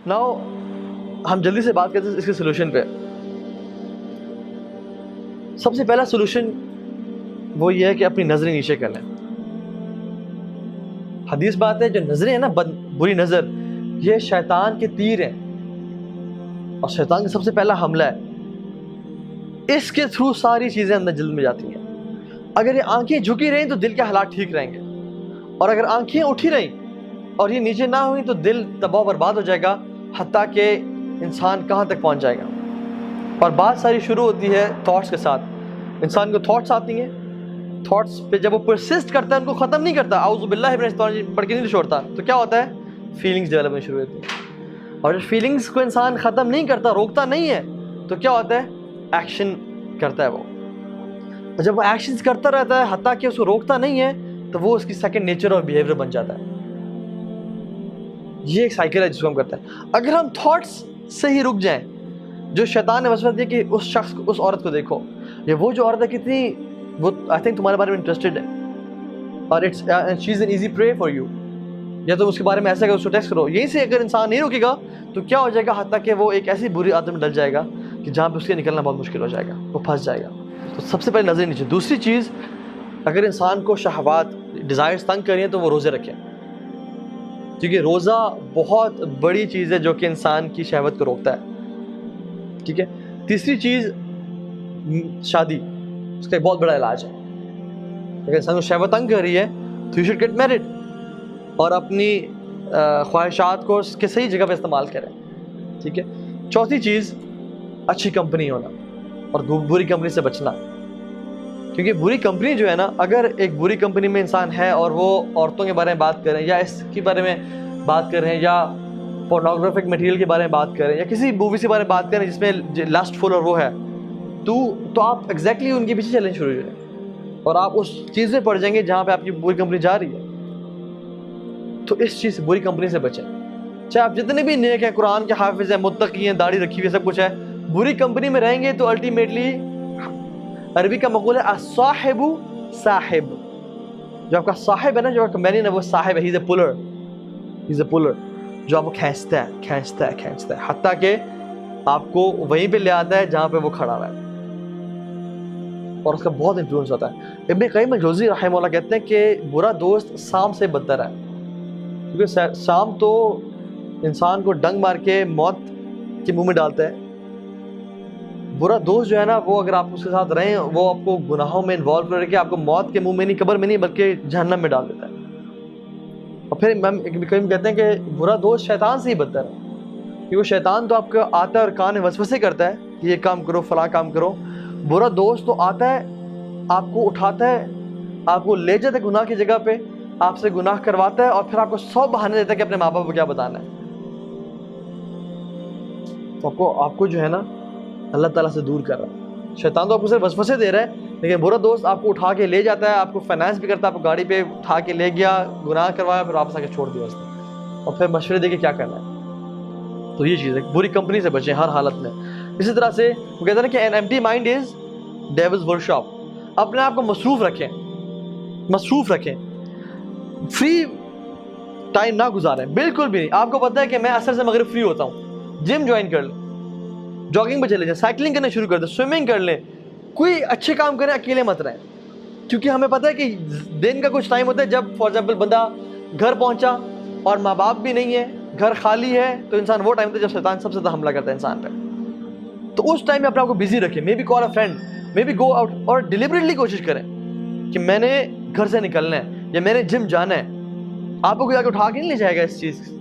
Now ہم جلدی سے بات کرتے ہیں اس کے سلوشن پہ. سب سے پہلا سلوشن وہ یہ ہے کہ اپنی نظریں نیچے کر لیں. حدیث بات ہے جو نظریں ہیں نا بری نظر یہ شیطان کے تیر ہیں اور شیطان کا سب سے پہلا حملہ ہے. اس کے تھرو ساری چیزیں اندر جلد میں جاتی ہیں. اگر یہ آنکھیں جھکی رہیں تو دل کے حالات ٹھیک رہیں گے, اور اگر آنکھیں اٹھی رہیں اور یہ نیچے نہ ہوئی تو دل تباہ برباد ہو جائے گا, حتیٰ کہ انسان کہاں تک پہنچ جائے گا. اور بات ساری شروع ہوتی ہے تھاٹس کے ساتھ. انسان کو تھاٹس آتی ہیں, تھاٹس پہ جب وہ پرسسٹ کرتا ہے ان کو ختم نہیں کرتا, اعوذ باللہ من الشیطان الرجیم پڑھ کے نہیں چھوڑتا, تو کیا ہوتا ہے فیلنگز ڈیولپ ہونا شروع ہوتی ہیں. اور جب فیلنگز کو انسان ختم نہیں کرتا, روکتا نہیں ہے, تو کیا ہوتا ہے ایکشن کرتا ہے وہ. اور جب وہ ایکشنز کرتا رہتا ہے حتیٰ کہ اس کو روکتا نہیں ہے, تو وہ اس کی سیکنڈ نیچر اور بیہیویئر بن جاتا ہے. یہ ایک سائیکل ہے جس کو ہم کرتے ہیں. اگر ہم تھاٹس سے ہی رک جائیں, جو شیطان نے وسوسہ دیا کہ اس شخص کو, اس عورت کو دیکھو, یہ وہ جو عورت ہے کتنی وہ آئی تھنک تمہارے بارے میں انٹرسٹڈ ہے اور she is an easy prey for you, یا تم اس کے بارے میں ایسا کرو, اس کو ٹیکسٹ کرو. یہیں سے اگر انسان نہیں رکے گا تو کیا ہو جائے گا, حتیٰ کہ وہ ایک ایسی بری عادت میں ڈل جائے گا کہ جہاں پہ اس کے نکلنا بہت مشکل ہو جائے گا, وہ پھنس جائے گا. تو سب سے پہلے نظر نیچے. دوسری چیز, اگر انسان کو شہوات ڈیزائرز تنگ کر رہی ہیں تو وہ روزے رکھیں, کیونکہ روزہ بہت بڑی چیز ہے جو کہ انسان کی شہوت کو روکتا ہے. ٹھیک ہے. تیسری چیز شادی, اس کا ایک بہت بڑا علاج ہے. اگر انسان کو شہوت تنگ کر رہی ہے تو یو شوڈ گیٹ میرڈ, اور اپنی خواہشات کو اس کے صحیح جگہ پہ استعمال کریں. ٹھیک ہے. چوتھی چیز, اچھی کمپنی ہونا اور بری کمپنی سے بچنا. کیونکہ بری کمپنی جو ہے نا, اگر ایک بری کمپنی میں انسان ہے اور وہ عورتوں کے بارے میں بات کریں یا اس کے بارے میں بات کر رہے ہیں یا پورنوگرافک مٹیریل کے بارے میں بات کریں یا کسی مووی کے بارے میں بات کریں جس میں لسٹ فل اور وہ ہے, تو آپ ایگزیکٹلی ان کے پیچھے چلنے شروع ہو جائیں اور آپ اس چیز میں پڑ جائیں گے جہاں پہ آپ کی بری کمپنی جا رہی ہے. تو اس چیز سے, بری کمپنی سے بچیں. چاہے آپ جتنے بھی نیک ہیں, قرآن کے حافظ ہیں, متقی ہیں, داڑھی رکھی ہوئی ہے, سب کچھ ہے, بری کمپنی میں رہیں گے تو الٹیمیٹلی, عربی کا مقول ہے الصاحب صاحب, جو آپ کا صاحب ہے نا, جو آپ کا کمپینین ہے, وہ صاحب ہے. ہی از اے پولر, جو آپ کو کھینچتا ہے حتیٰ کہ آپ کو وہیں پہ لے آتا ہے جہاں پہ وہ کھڑا ہوا ہے, اور اس کا بہت انفلوئنس ہوتا ہے. ابن قیم الجوزی رحمہ اللہ کہتے ہیں کہ برا دوست سام سے بدتر ہے, کیونکہ سام تو انسان کو ڈنگ مار کے موت کے منہ میں ڈالتا ہے. برا دوست جو ہے نا, وہ اگر آپ اس کے ساتھ رہیں, وہ آپ کو گناہوں میں انوالو کر کے آپ کو موت کے منہ میں نہیں, قبر میں نہیں, بلکہ جہنم میں ڈال دیتا ہے. اور پھر ابن قیم کہتے ہیں کہ برا دوست شیطان سے ہی بدتر ہے, کیونکہ وہ شیطان تو آپ کو آتا ہے اور کان میں وسوسے کرتا ہے کہ یہ کام کرو, فلاں کام کرو. برا دوست تو آتا ہے, آپ کو اٹھاتا ہے, آپ کو لے جاتا ہے گناہ کی جگہ پہ, آپ سے گناہ کرواتا ہے, اور پھر آپ کو 100 بہانے دیتا ہے کہ اپنے ماں باپ کو کیا بتانا ہے. تو آپ کو جو ہے نا اللہ تعالیٰ سے دور کر رہا ہے. شیطان تو آپ کو صرف وسوسے دے رہا ہے, لیکن برا دوست آپ کو اٹھا کے لے جاتا ہے, آپ کو فائنانس بھی کرتا ہے, آپ کو گاڑی پہ اٹھا کے لے گیا, گناہ کروایا, پھر واپس آ کے چھوڑ دیا اس نے, اور پھر مشورے دے کے کیا کرنا ہے. تو یہ چیز ہے, بری کمپنی سے بچیں ہر حالت میں. اسی طرح سے وہ کہتے ہیں کہ an empty mind is devil's workshop. اپنے آپ کو مصروف رکھیں, فری ٹائم نہ گزاریں, بالکل بھی نہیں. آپ کو پتہ ہے کہ میں اثر سے مغرب فری ہوتا ہوں, جم جوائن کر لیں, جاگنگ پہ چلے جائیں, سائیکلنگ کرنا شروع کر دیں, سوئمنگ کر لیں, کوئی اچھے کام کریں, اکیلے مت رہیں. کیونکہ ہمیں پتہ ہے کہ دن کا کچھ ٹائم ہوتا ہے جب فار ایگزامپل بندہ گھر پہنچا اور ماں باپ بھی نہیں ہے, گھر خالی ہے, تو انسان وہ ٹائم ہوتا ہے جب شیطان سب سے زیادہ حملہ کرتا ہے انسان پہ. تو اس ٹائم میں اپنے آپ کو بزی رکھیں, may be call a friend, may be go out, اور ڈیلیبریٹلی کوشش کریں کہ میں نے گھر سے نکلنا ہے یا میں نے جم جانا ہے. آپ کو کوئی آگے اٹھا کے نہیں لے جائے گا اس چیز سے,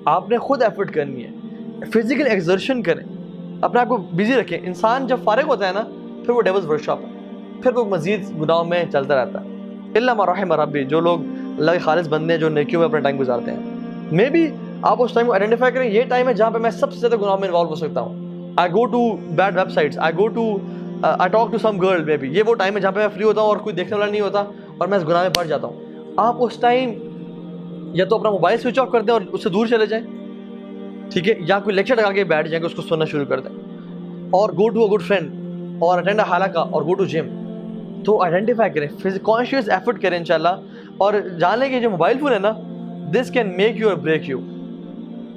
آپ نے خود ایفرٹ کرنی ہے. فزیکل ایکزرشن کریں, اپنے آپ کو بزی رکھیں. انسان جب فارغ ہوتا ہے نا, پھر وہ ڈیولز ورکشاپ ہے, پھر وہ مزید گناہوں میں چلتا رہتا ہے. الا ما رحم ربی, جو لوگ اللہ کے خالص بندے ہیں, جو نیکیوں میں اپنا ٹائم گزارتے ہیں. مے بی آپ اس ٹائم کو آئیڈینٹیفائی کریں, یہ ٹائم ہے جہاں پہ میں سب سے زیادہ گناہوں میں انوالو ہو سکتا ہوں. I go to bad websites, I talk to some girl, maybe یہ وہ ٹائم ہے جہاں پہ میں فری ہوتا ہوں اور کوئی دیکھنے والا نہیں ہوتا اور میں اس گناہ میں پڑ جاتا ہوں. آپ اس ٹائم یا تو اپنا موبائل سوئچ آف کر دیں اور اس سے دور چلے جائیں, ٹھیک ہے, یا کوئی لیکچر لگا کے بیٹھ جائیں کہ اس کو سننا شروع کر دیں, اور go to a good friend اور اٹینڈ اے حلقہ اور گو ٹو جم. تو آئیڈینٹیفائی کریں, کانشیس ایفرٹ کریں انشاءاللہ, اور جان لیں کہ جو موبائل فون ہے نا, دس کین میک یو اور break you.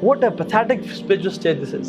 What a pathetic spiritual state this is.